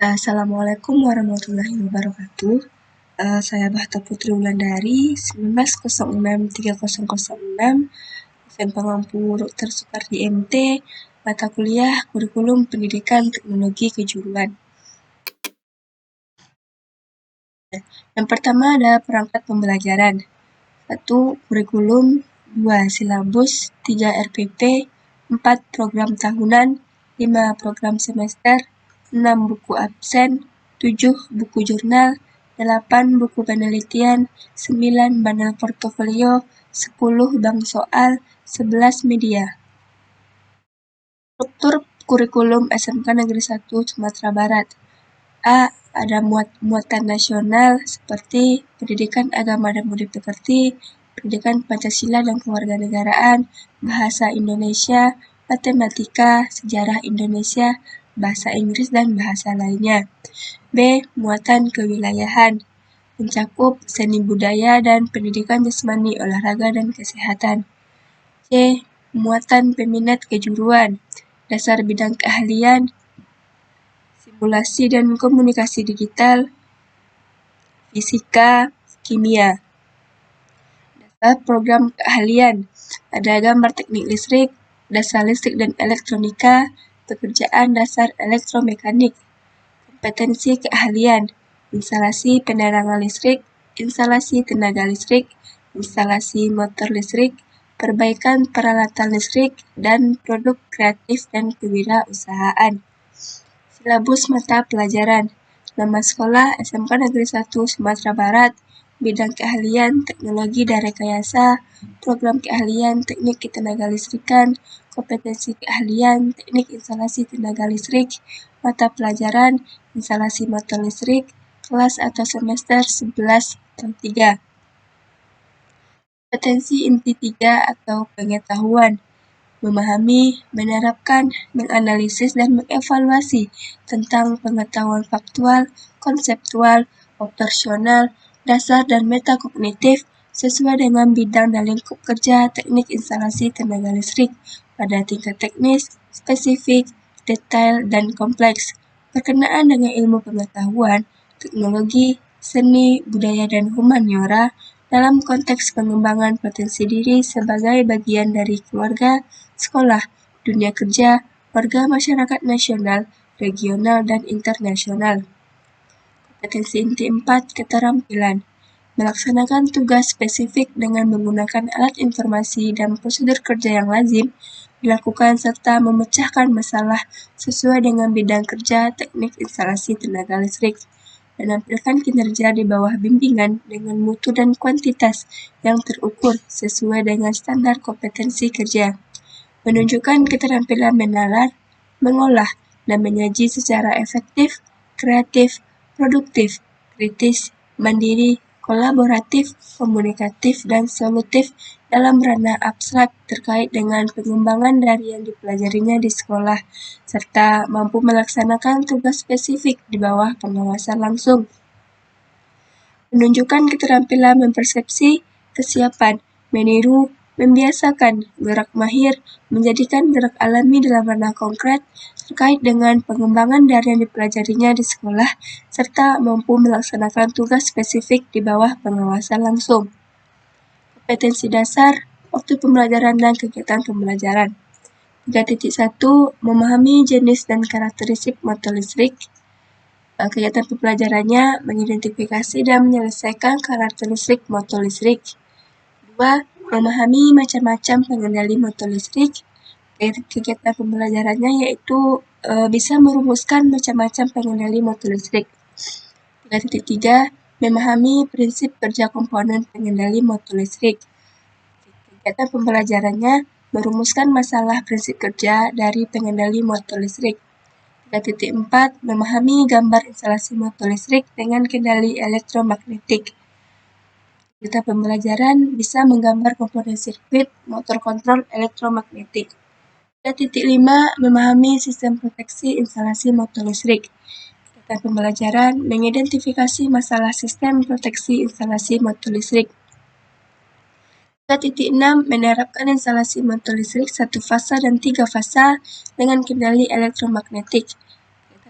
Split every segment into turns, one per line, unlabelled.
Assalamualaikum warahmatullahi wabarakatuh. Saya Bahta Putri Wulandari, 19063006, dosen pengampu tertukar di MT, mata kuliah Kurikulum Pendidikan Teknologi Kejuruan. Yang pertama ada perangkat pembelajaran. 1. Kurikulum, 2. Silabus, 3. RPP, 4. Program tahunan, 5. Program semester, 6. Buku absen, 7. Buku jurnal, 8. Buku penelitian, 9. Bundle portofolio, 10. Bank soal, 11. Media. Struktur kurikulum SMK Negeri 1 Sumatera Barat. A. Ada muatan nasional seperti pendidikan agama dan budi pekerti, pendidikan Pancasila dan kewarganegaraan, bahasa Indonesia, matematika, sejarah Indonesia, bahasa Inggris dan bahasa lainnya. B. Muatan kewilayahan, mencakup seni budaya dan pendidikan jasmani, olahraga dan kesehatan. C. Muatan peminat kejuruan, dasar bidang keahlian, simulasi dan komunikasi digital, fisika, kimia. Dasar program keahlian, ada gambar teknik listrik, dasar listrik dan elektronika, pekerjaan dasar elektromekanik. Kompetensi keahlian, instalasi penerangan listrik, instalasi tenaga listrik, instalasi motor listrik, perbaikan peralatan listrik, dan produk kreatif dan kewirausahaan. Silabus mata pelajaran, nama sekolah SMK Negeri 1 Sumatera Barat, bidang keahlian teknologi dan rekayasa, program keahlian teknik ketenaga listrikan, kompetensi keahlian teknik instalasi tenaga listrik, mata pelajaran instalasi motor listrik, kelas atau semester 11 atau 3. Kompetensi inti 3 atau pengetahuan, memahami, menerapkan, menganalisis, dan mengevaluasi tentang pengetahuan faktual, konseptual, operasional, dasar, dan metakognitif sesuai dengan bidang dan lingkup kerja teknik instalasi tenaga listrik pada tingkat teknis, spesifik, detail, dan kompleks, berkenaan dengan ilmu pengetahuan, teknologi, seni, budaya, dan humaniora dalam konteks pengembangan potensi diri sebagai bagian dari keluarga, sekolah, dunia kerja, warga masyarakat nasional, regional, dan internasional. Kompetensi inti 4, keterampilan, melaksanakan tugas spesifik dengan menggunakan alat informasi dan prosedur kerja yang lazim dilakukan serta memecahkan masalah sesuai dengan bidang kerja teknik instalasi tenaga listrik, menampilkan kinerja di bawah bimbingan dengan mutu dan kuantitas yang terukur sesuai dengan standar kompetensi kerja, menunjukkan keterampilan menalar, mengolah, dan menyaji secara efektif, kreatif, produktif, kritis, mandiri, kolaboratif, komunikatif, dan solutif dalam ranah abstrak terkait dengan pengembangan dari yang dipelajarinya di sekolah, serta mampu melaksanakan tugas spesifik di bawah pengawasan langsung. Menunjukkan keterampilan mempersepsi, kesiapan, meniru, membiasakan, gerak mahir, menjadikan gerak alami dalam ranah konkret terkait dengan pengembangan dari yang dipelajarinya di sekolah, serta mampu melaksanakan tugas spesifik di bawah pengawasan langsung. Kompetensi dasar, waktu pembelajaran dan kegiatan pembelajaran. 3.1 Memahami jenis dan karakteristik motor listrik. Kegiatan pembelajarannya mengidentifikasi dan menyelesaikan karakteristik motor listrik. 2. Memahami macam-macam pengendali motor listrik. Kegiatan pembelajarannya yaitu bisa merumuskan macam-macam pengendali motor listrik. 3.3 Memahami prinsip kerja komponen pengendali motor listrik. Kegiatan pembelajarannya merumuskan masalah prinsip kerja dari pengendali motor listrik. 3.4 Memahami gambar instalasi motor listrik dengan kendali elektromagnetik. Kita pembelajaran bisa menggambar komponen sirkuit motor kontrol elektromagnetik. 3.5 Memahami sistem proteksi instalasi motor listrik. Kita pembelajaran mengidentifikasi masalah sistem proteksi instalasi motor listrik. 3.6 Menerapkan instalasi motor listrik 1 fasa dan 3 fasa dengan kendali elektromagnetik.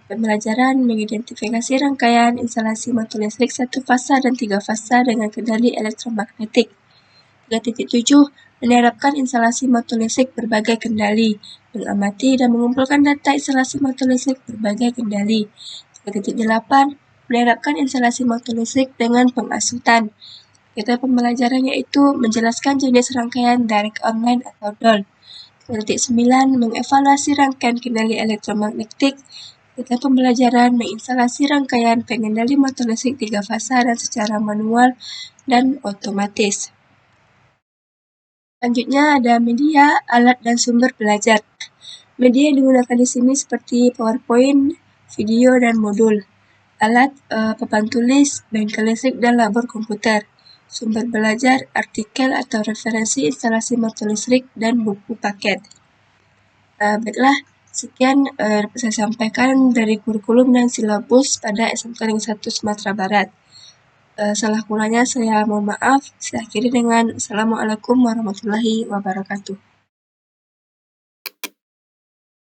Pembelajaran mengidentifikasi rangkaian instalasi motor listrik 1 fasa dan 3 fasa dengan kendali elektromagnetik. 3.7 Menerapkan instalasi motor listrik berbagai kendali, mengamati dan mengumpulkan data instalasi motor listrik berbagai kendali. 3.8 Menerapkan instalasi motor listrik dengan pengasutan. Kita pembelajaran yaitu menjelaskan jenis rangkaian direct online atau DOL. 3.9 Mengevaluasi rangkaian kendali elektromagnetik. Kita pembelajaran menginstalasi rangkaian pengendali motor listrik 3 fasa dan secara manual dan otomatis. Selanjutnya ada media, alat, dan sumber belajar. Media yang digunakan di sini seperti PowerPoint, video, dan modul. Alat, papan tulis, bengkel listrik, dan labor komputer. Sumber belajar, artikel atau referensi instalasi motor listrik, dan buku paket. Baiklah, sekian dapat saya sampaikan dari kurikulum dan silabus pada SMK Negeri 1 Sumatera Barat. Salah kurangnya saya mohon maaf. Saya akhiri dengan Assalamualaikum warahmatullahi wabarakatuh.